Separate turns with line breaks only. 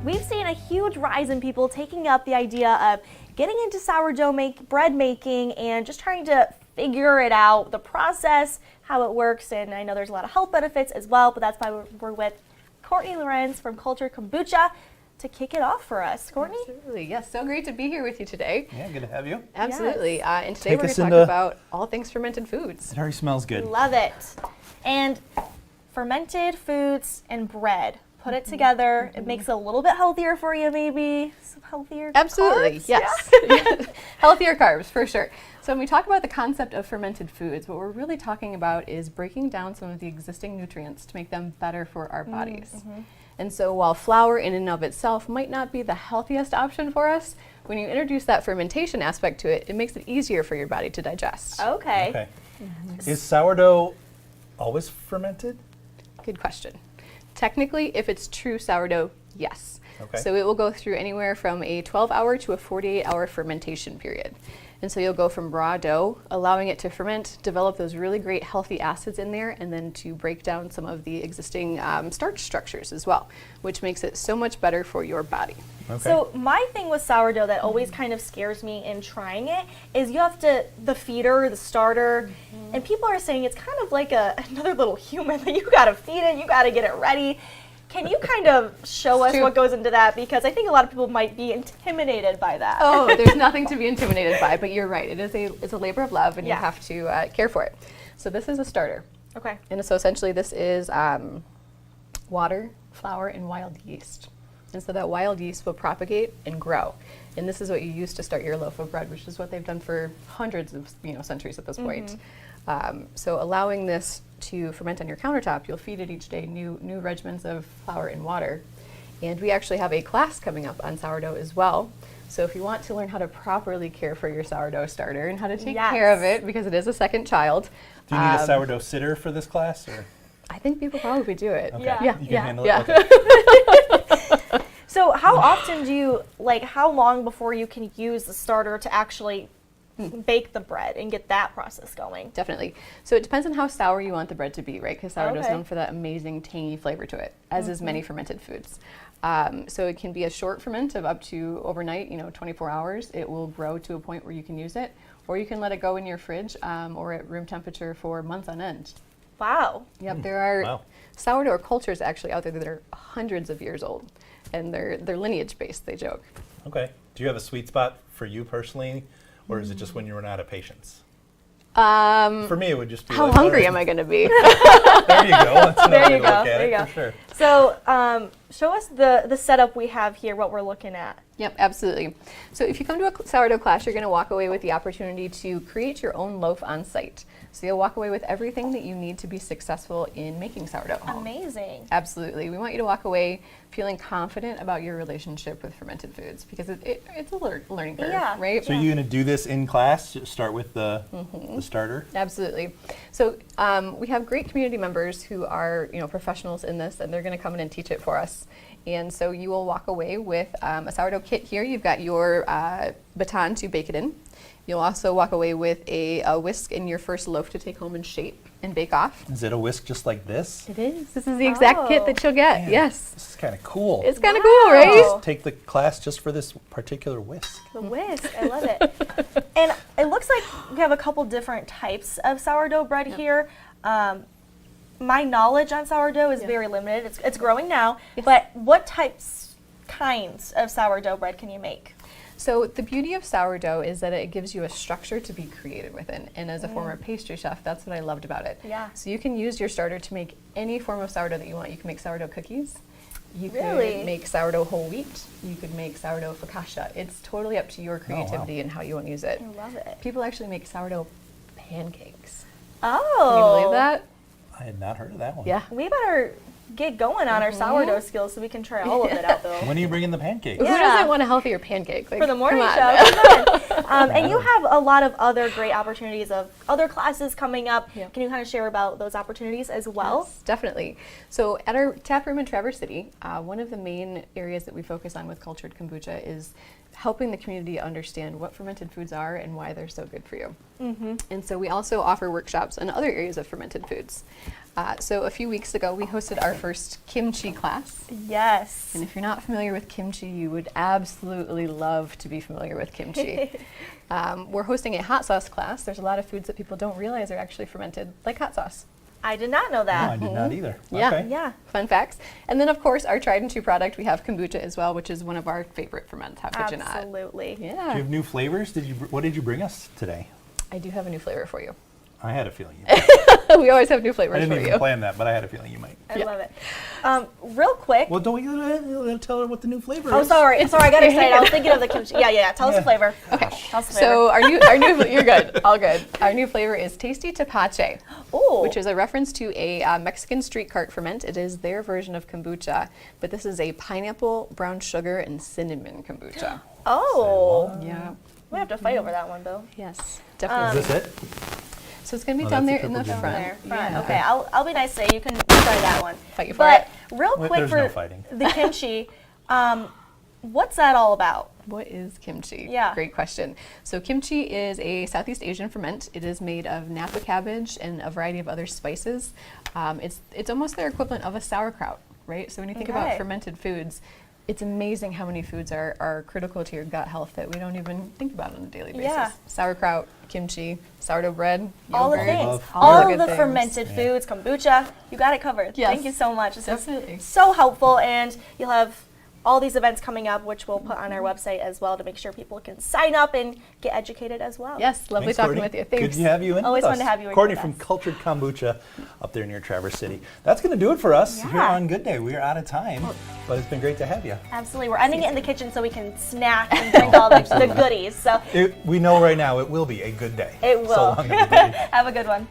we've seen a huge rise in people taking up the idea of getting into sourdough bread making and just trying to figure it out, the process, how it works, and I know there's a lot of health benefits as well, but that's why we're with Courtney Lorenz from Cultured Kombucha to kick it off for us. Courtney?
Absolutely, yes, so great to be here with you today.
Yeah, good to have you.
Absolutely,
Yes.
And today we're going to talk about all things fermented foods.
It already smells good.
Love it. And fermented foods and bread. Put it together. It makes it a little bit healthier for you, maybe. Some healthier
Absolutely,
carbs?
yes.
Yeah.
Healthier carbs, for sure. So when we talk about the concept of fermented foods, what we're really talking about is breaking down some of the existing nutrients to make them better for our bodies. And so while flour in and of itself might not be the healthiest option for us, when you introduce that fermentation aspect to it, it makes it easier for your body to digest.
Okay.
Okay. Is sourdough always fermented?
Good question. Technically, if it's true sourdough, yes.
Okay.
So it will go through anywhere from a 12-hour to a 48-hour fermentation period. And so you'll go from raw dough, allowing it to ferment, develop those really great healthy acids in there, and then to break down some of the existing starch structures as well, which makes it so much better for your body.
Okay.
So my thing with sourdough that always kind of scares me in trying it is you have to, the feeder, the starter, and people are saying it's kind of like another little human that you gotta feed it, you gotta get it ready. Can you kind of show us what goes into that? Because I think a lot of people might be intimidated by that.
Oh, there's nothing to be intimidated by, but you're right. It's a labor of love, and
Yeah.
you have to care for it. So this is a starter.
Okay.
And so essentially this is water, flour, and wild yeast. And so that wild yeast will propagate and grow. And this is what you use to start your loaf of bread, which is what they've done for hundreds of centuries at this point. So allowing this to ferment on your countertop, you'll feed it each day new regimens of flour and water. And we actually have a class coming up on sourdough as well. So if you want to learn how to properly care for your sourdough starter and how to take care of it, because it is a second child.
Do you need a sourdough sitter for this class? Or?
I think people probably do it.
Okay.
Yeah.
You can handle it? Okay.
So how often do you, how long before you can use the starter to actually bake the bread and get that process going?
Definitely. So it depends on how sour you want the bread to be, right? Because sourdough is
Okay.
known for that amazing tangy flavor to it, as is many fermented foods. So it can be a short ferment of up to overnight, 24 hours. It will grow to a point where you can use it, or you can let it go in your fridge or at room temperature for months on end.
Wow.
Yep, there are
Wow.
sourdough cultures actually out there that are hundreds of years old, and they're lineage based, they joke.
Okay. Do you have a sweet spot for you personally, or is it just when you run out of patience? For me, it would just be
How
like,
hungry
all
am I going to be?
right, there you go. That's another
There
way
you
to
go.
look at
There
it,
you go.
for sure.
So show us the setup we have here, what we're looking at.
Yep, absolutely. So if you come to a sourdough class, you're going to walk away with the opportunity to create your own loaf on site. So you'll walk away with everything that you need to be successful in making sourdough at home.
Amazing.
Absolutely. We want you to walk away feeling confident about your relationship with fermented foods, because it's a learning curve,
Yeah.
right?
So you're going to do this in class? Start with the starter?
Absolutely. So we have great community members who are professionals in this, and they're going to come in and teach it for us. And so you will walk away with a sourdough kit here. You've got your baton to bake it in. You'll also walk away with a whisk and your first loaf to take home and shape and bake off.
Is it a whisk just like this?
It is. This is the exact kit that you'll get.
Man,
Yes.
This is kind of cool.
It's kind of cool, right?
Wow.
Take the class just for this particular whisk.
The whisk, I love it. And it looks like we have a couple different types of sourdough bread here. My knowledge on sourdough is very limited. It's growing now, but what kinds of sourdough bread can you make?
So the beauty of sourdough is that it gives you a structure to be creative within. And as a former pastry chef, that's what I loved about it.
Yeah.
So you can use your starter to make any form of sourdough that you want. You can make sourdough cookies. You
Really?
could make sourdough whole wheat. You could make sourdough focaccia. It's totally up to your creativity and how you want to use it.
I love it.
People actually make sourdough pancakes.
Oh.
Can you believe that?
I had not heard of that one.
Yeah.
We better get going on our sourdough skills so we can try all of it out though.
When are you bringing the pancakes?
Who
Yeah.
doesn't want a healthier pancake? Like,
For the morning
come
show.
on.
Come on. And you have a lot of other great opportunities of other classes coming up.
Yeah.
Can you kind of share about those opportunities as well?
Yes, definitely. So at our tap room in Traverse City, one of the main areas that we focus on with Cultured Kombucha is helping the community understand what fermented foods are and why they're so good for you. And so we also offer workshops on other areas of fermented foods. So a few weeks ago, we hosted our first kimchi class.
Yes.
And if you're not familiar with kimchi, you would absolutely love to be familiar with kimchi. We're hosting a hot sauce class. There's a lot of foods that people don't realize are actually fermented, like hot sauce.
I did not know
No, I
that.
did not either.
Yeah.
Okay.
Yeah.
Fun facts. And then, of course, our tried and true product, we have kombucha as well, which is one of our favorite ferments. How could you not?
Absolutely.
Do you
Yeah.
have new flavors? What did you bring us today?
I do have a new flavor for you.
I had a feeling you might.
We always have new
I
flavors
didn't
for
even
you.
plan that, but I had a feeling you might.
I
Yeah.
love it. Real quick.
Well, don't you tell her what the new flavor
Oh,
is?
sorry. I got excited. I was thinking of the kimchi. Yeah. Tell us the
Yeah.
flavor.
Okay.
Tell us the flavor.
So our new you're good, all good. Our new flavor is Tasty Tepache,
Ooh.
which is a reference to a Mexican street cart ferment. It is their version of kombucha, but this is a pineapple, brown sugar, and cinnamon kombucha.
Oh.
Yeah.
We have to fight over that one, Bill.
Yes, definitely.
Is this it?
So it's gonna be
Oh,
down
that's
there
a
in the
triple
front.
jumbo.
There, front.
Yeah.
Okay, I'll be nice today. You can try that one.
Fight you for
But
it.
real
Wait,
quick
there's
for
no fighting.
the kimchi, what's that all about?
What is kimchi?
Yeah.
Great question. So kimchi is a Southeast Asian ferment. It is made of napa cabbage and a variety of other spices. It's almost their equivalent of a sauerkraut, right? So when you think
Okay.
about fermented foods, it's amazing how many foods are critical to your gut health that we don't even think about on a daily basis.
Yeah.
Sauerkraut, kimchi, sourdough bread,
All the
yogurt,
things.
Love.
all
All
the
of
good
the
things.
fermented
Yeah.
foods, kombucha. You got it covered.
Yes.
Thank you so much. This
Definitely.
is so helpful, and you'll have all these events coming up, which we'll put on our website as well to make sure people can sign up and get educated as well.
Yes, lovely
Thanks,
talking
Courtney.
with you.
Good
Thanks.
to have you in
Always
with
fun
us.
to have you in
Courtney
with
from
us.
Cultured Kombucha up there near Traverse City. That's going to do it for us here
Yeah.
on Good Day. We are out of time, but it's been great to have you.
Absolutely. We're ending it in the kitchen so we can snack and drink all the goodies. So
We know right now it will be a good day.
it will.
So long, everybody.
Have a good one.